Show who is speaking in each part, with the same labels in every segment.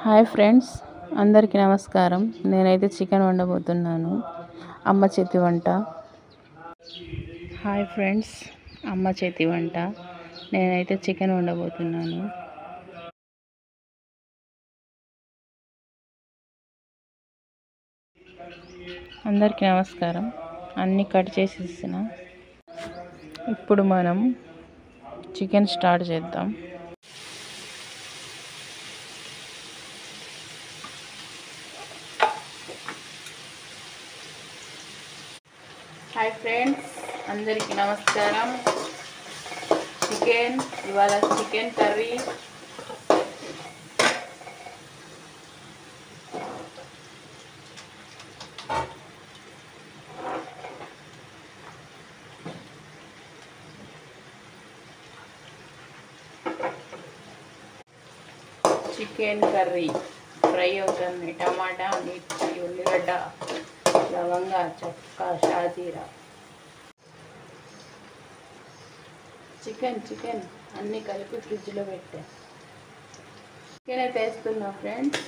Speaker 1: Hi friends, అందరికీ నమస్కారం. నేనైతే చికెన్ వండబోతున్నాను. అమ్మ చేతి వంట. హాయ్ ఫ్రెండ్స్, అమ్మ చేతి వంట. నేనైతే చికెన్ వండబోతున్నాను. అందరికీ నమస్కారం. అన్నీ కట్ చేసి ఇస్తున్న. ఇప్పుడు మనం చికెన్ స్టార్ట్ చేద్దాం. హాయ్ ఫ్రెండ్స్, అందరికీ నమస్కారం. ఇవాళ chicken curry. Chicken curry fry అవుతుంది. టమాటా, మిర్చి, ఉల్లిగడ్డ, లవంగా, చెక్క, షాజీరా. చికెన్ అన్నీ కలిపి ఫ్రిడ్జ్లో పెట్టా. చికెన్ అయితే వేస్తున్నా ఫ్రెండ్స్.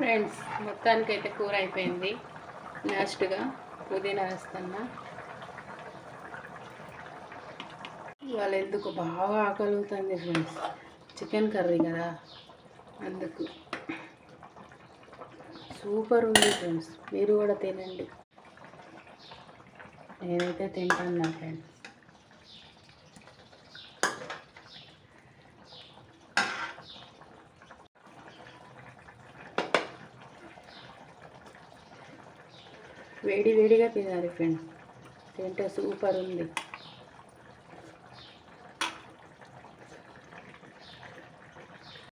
Speaker 1: ఫ్రెండ్స్, మొత్తానికైతే కూర అయిపోయింది. లాస్ట్గా పుదీనా వేస్తున్నా. ఇవాళ ఎందుకు బాగా ఆకలివుతుంది ఫ్రెండ్స్, చికెన్ కర్రీ కదా, అందుకు. సూపర్ ఉంది ఫ్రెండ్స్, మీరు కూడా తినండి. నేనైతే తింటాను ఫ్రెండ్స్. వేడిగా తినాలి ఫ్రెండ్స్, తింటే సూపర్ ఉంది.